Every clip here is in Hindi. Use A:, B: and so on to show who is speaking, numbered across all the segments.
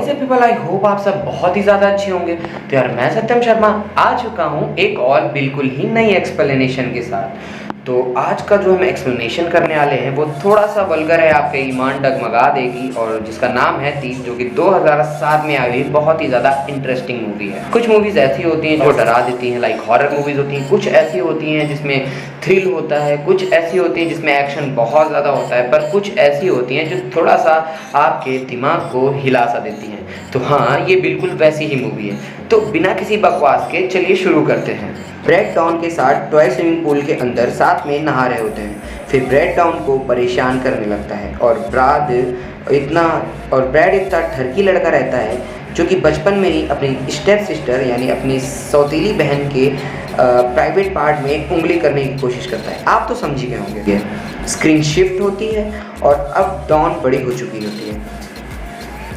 A: What is up people, I hope आप सब बहुत ही ज़्यादा अच्छे होंगे। तो यार मैं सत्यम शर्मा आ चुका हूँ एक और बिल्कुल ही नई एक्सप्लेनेशन के साथ। तो आज का जो हम एक्सप्लेनेशन करने वाले हैं वो थोड़ा सा वल्गर है, आपके ईमान डगमगा देगी, और जिसका नाम है तीर, जो कि 2007 में आई हुई बहुत ही ज़्यादा इंटरेस्टिंग मूवी है। कुछ मूवीज़ ऐसी होती हैं जो डरा देती हैं, लाइक हॉरर मूवीज़ होती हैं, कुछ ऐसी होती हैं जिसमें थ्रिल होता है, कुछ ऐसी होती हैं जिसमें एक्शन बहुत ज़्यादा होता है, पर कुछ ऐसी होती हैं जो थोड़ा सा आपके दिमाग को हिला सा देती हैं। तो हाँ, ये बिल्कुल वैसी ही मूवी है। तो बिना किसी बकवास के चलिए शुरू करते हैं। ब्रैड डॉन के साथ टॉय स्विमिंग पूल के अंदर साथ में नहा रहे होते हैं। फिर ब्रैड डॉन को परेशान करने लगता है और ब्रैड इतना ठरकी लड़का रहता है जो कि बचपन में ही अपनी स्टेप सिस्टर यानी अपनी सौतीली बहन के प्राइवेट पार्ट में उंगली करने की कोशिश करता है। आप तो समझ ही गए होंगे। स्क्रीन शिफ्ट होती है और अब डॉन बड़ी हो चुकी होती है,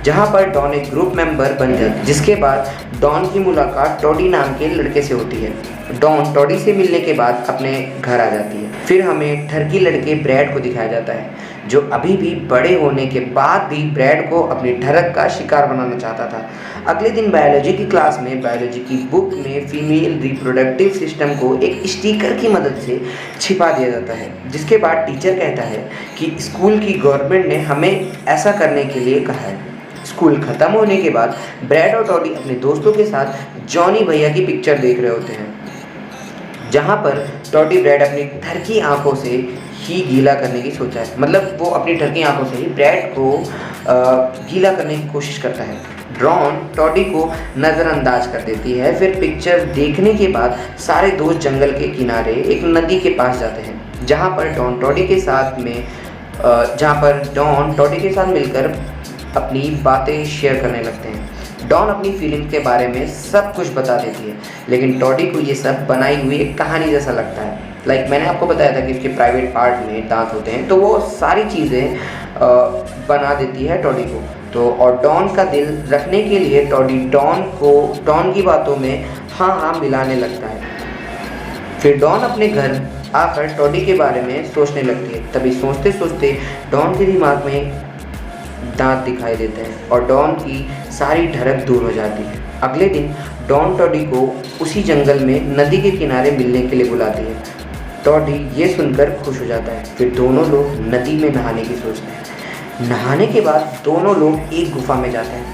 A: जहाँ पर डॉन एक ग्रुप मेंबर बन जाता है, जिसके बाद डॉन की मुलाकात टॉडी नाम के लड़के से होती है। डॉन टॉडी से मिलने के बाद अपने घर आ जाती है। फिर हमें ठरकी लड़के ब्रैड को दिखाया जाता है, जो अभी भी बड़े होने के बाद भी ब्रैड को अपनी ठरक का शिकार बनाना चाहता था। अगले दिन बायोलॉजी की क्लास में बायोलॉजी की बुक में फीमेल रिप्रोडक्टिव सिस्टम को एक स्टिकर की मदद से छिपा दिया जाता है, जिसके बाद टीचर कहता है कि स्कूल की गवर्नमेंट ने हमें ऐसा करने के लिए कहा है। स्कूल खत्म होने के बाद ब्रैड और टॉडी अपने दोस्तों के साथ जॉनी भैया की पिक्चर देख रहे होते हैं, जहाँ पर टॉडी ब्रैड अपनी ठरकी आंखों से ही गीला करने की सोचा है। मतलब वो अपनी ठरकी आंखों से ही ब्रैड को गीला करने की कोशिश करता है। डॉन टॉडी को नज़रअंदाज कर देती है। फिर पिक्चर देखने के बाद सारे दोस्त जंगल के किनारे एक नदी के पास जाते हैं, जहाँ पर डॉन टॉडी के साथ मिलकर अपनी बातें शेयर करने लगते हैं। डॉन अपनी फीलिंग के बारे में सब कुछ बता देती है, लेकिन टॉडी को ये सब बनाई हुई एक कहानी जैसा लगता है। लाइक मैंने आपको बताया था कि उसके प्राइवेट पार्ट में दांत होते हैं, तो वो सारी चीज़ें बना देती है टॉडी को। तो और डॉन का दिल रखने के लिए टॉडी डॉन की बातों में हाँ मिलाने लगता है। फिर डॉन अपने घर आकर टॉडी के बारे में सोचने लगती है। तभी सोचते सोचते डॉन के दिमाग में दांत दिखाई देते हैं और डॉन की सारी ढरक दूर हो जाती है। अगले दिन डॉन टॉडी को उसी जंगल में नदी के किनारे मिलने के लिए बुलाती है। टॉडी ये सुनकर खुश हो जाता है। फिर दोनों लोग नदी में नहाने की सोचते हैं। नहाने के बाद दोनों लोग एक गुफा में जाते हैं।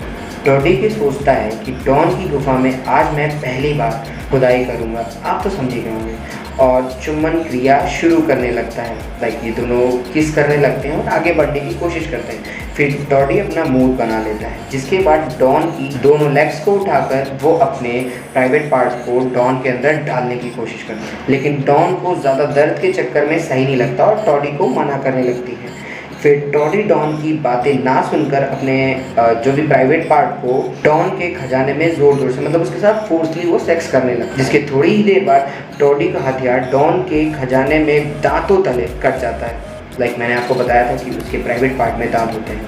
A: टॉडी भी सोचता है कि डॉन की गुफा में आज मैं पहली बार खुदाई करूँगा। आप तो समझे गए होंगे। और चुम्बन क्रिया शुरू करने लगता है। लाइक ये दोनों किस करने लगते हैं और आगे बढ़ने की कोशिश करते हैं। फिर टॉडी अपना मूड बना लेता है, जिसके बाद डॉन की दोनों लेग्स को उठाकर वो अपने प्राइवेट पार्ट्स को डॉन के अंदर डालने की कोशिश करता है, लेकिन डॉन को ज़्यादा दर्द के चक्कर में सही नहीं लगता और टॉडी को मना करने लगती है। फिर टॉडी डॉन की बातें ना सुनकर अपने जो भी प्राइवेट पार्ट को डॉन के खजाने में जोर से मतलब उसके साथ फोर्सली वो सेक्स करने लगा, जिसके थोड़ी ही देर बाद टॉडी का हथियार डॉन के खजाने में दांतों तले कट जाता है। लाइक मैंने आपको बताया था कि उसके प्राइवेट पार्ट में दांत होते हैं।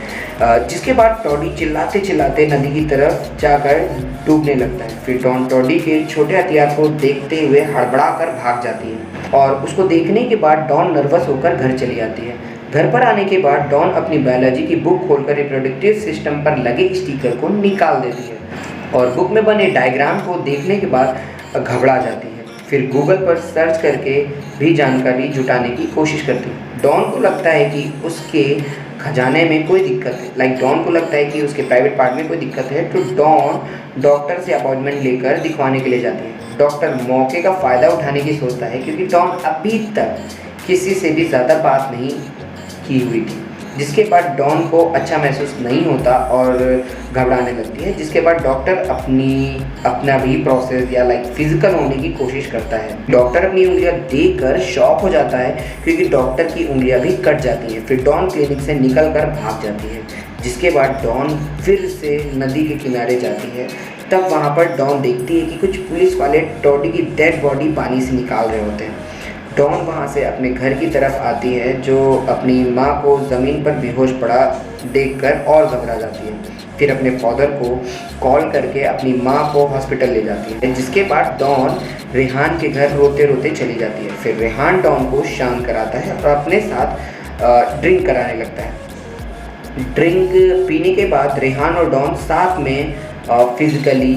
A: जिसके बाद टॉडी चिल्लाते चिल्लाते नदी की तरफ जाकर डूबने लगता है। फिर डॉन टॉडी के छोटे हथियार को देखते हुए हड़बड़ा कर भाग जाती है और उसको देखने के बाद डॉन नर्वस होकर घर चली जाती है। घर पर आने के बाद डॉन अपनी बायोलॉजी की बुक खोलकर रिप्रोडक्टिव सिस्टम पर लगे स्टिकर को निकाल देती है और बुक में बने डायग्राम को देखने के बाद घबरा जाती है। फिर गूगल पर सर्च करके भी जानकारी जुटाने की कोशिश करती है। डॉन को लगता है कि उसके खजाने में कोई दिक्कत है। लाइक डॉन को लगता है कि उसके प्राइवेट पार्ट में कोई दिक्कत है, तो डॉन डॉक्टर से अपॉइंटमेंट लेकर दिखवाने के लिए जाती है। डॉक्टर मौके का फ़ायदा उठाने की सोचता है, क्योंकि डॉन अभी तक किसी से भी ज़्यादा बात नहीं की हुई थी, जिसके बाद डॉन को अच्छा महसूस नहीं होता और घबराने लगती है। जिसके बाद डॉक्टर अपना भी प्रोसेस या लाइक फिजिकल होने की कोशिश करता है। डॉक्टर अपनी उंगलियां देखकर शॉक हो जाता है, क्योंकि डॉक्टर की उंगलियां भी कट जाती हैं। फिर डॉन क्लिनिक से निकलकर भाग जाती है। जिसके बाद डॉन फिर से नदी के किनारे जाती है। तब वहाँ पर डॉन देखती है कि कुछ पुलिस वाले टॉडी की डेड बॉडी पानी से निकाल रहे होते हैं। डॉन वहाँ से अपने घर की तरफ आती है, जो अपनी माँ को ज़मीन पर बेहोश पड़ा देखकर और घबरा जाती है। फिर अपने फादर को कॉल करके अपनी माँ को हॉस्पिटल ले जाती है। जिसके बाद डॉन रेहान के घर रोते रोते चली जाती है। फिर रेहान डॉन को शांत कराता है और अपने साथ ड्रिंक कराने लगता है। ड्रिंक पीने के बाद रेहान और डॉन साथ में फिजिकली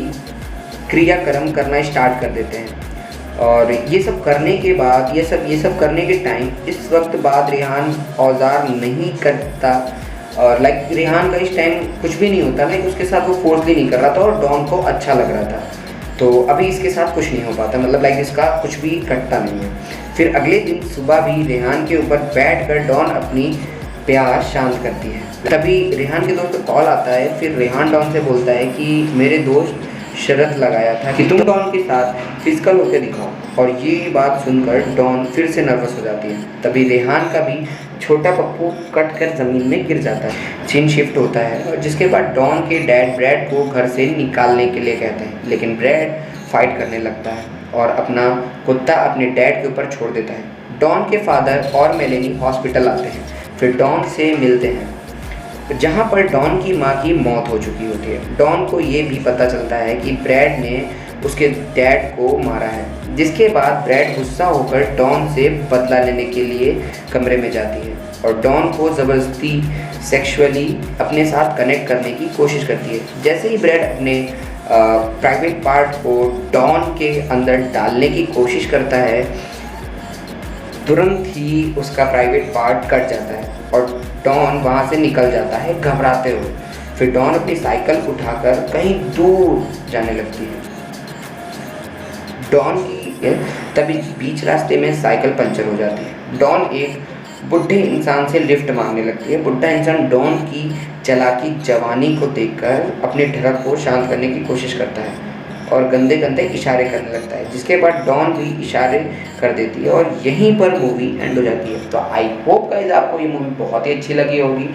A: क्रियाक्रम करना स्टार्ट कर देते हैं। और ये सब करने के बाद ये सब करने के टाइम इस वक्त बाद रेहान औजार नहीं करता, और लाइक रेहान का इस टाइम कुछ भी नहीं होता, लाइक उसके साथ वो फोर्सली नहीं कर रहा था और डॉन को अच्छा लग रहा था। तो अभी इसके साथ कुछ नहीं हो पाता, मतलब लाइक इसका कुछ भी कटता नहीं है। फिर अगले दिन सुबह भी रेहान के ऊपर बैठकर डॉन अपनी प्यार शांत करती है। तभी रेहान के दोस्त को कॉल आता है। फिर रेहान डॉन से बोलता है कि मेरे दोस्त शर्त लगाया था कि तुम डॉन के साथ फिजिकल होकर दिखाओ, और ये बात सुनकर डॉन फिर से नर्वस हो जाती है। तभी रेहान का भी छोटा पप्पू कट कर ज़मीन में गिर जाता है। सीन शिफ्ट होता है, और जिसके बाद डॉन के डैड ब्रैड को घर से निकालने के लिए कहते हैं, लेकिन ब्रैड फाइट करने लगता है और अपना कुत्ता अपने डैड के ऊपर छोड़ देता है। डॉन के फादर और मेलेनी हॉस्पिटल आते हैं, फिर डॉन से मिलते हैं, जहाँ पर डॉन की माँ की मौत हो चुकी होती है। डॉन को ये भी पता चलता है कि ब्रैड ने उसके डैड को मारा है, जिसके बाद ब्रैड गुस्सा होकर डॉन से बदला लेने के लिए कमरे में जाती है और डॉन को ज़बरदस्ती सेक्सुअली अपने साथ कनेक्ट करने की कोशिश करती है। जैसे ही ब्रैड अपने प्राइवेट पार्ट को डॉन के अंदर डालने की कोशिश करता है, तुरंत ही उसका प्राइवेट पार्ट कट जाता है और डॉन वहाँ से निकल जाता है घबराते हुए। फिर डॉन अपनी साइकिल उठाकर कहीं दूर जाने लगती है। डॉन की तभी बीच रास्ते में साइकिल पंचर हो जाती है। डॉन एक बुढ़े इंसान से लिफ्ट मांगने लगती है। बुढ़ा इंसान डॉन की चालाकी जवानी को देखकर अपने ढरक को शांत करने की कोशिश करता है और गंदे गंदे इशारे करने लगता है, जिसके बाद डॉन भी इशारे कर देती है और यहीं पर मूवी एंड हो जाती है। तो आई होप गाइस आपको ये मूवी बहुत ही अच्छी लगी होगी।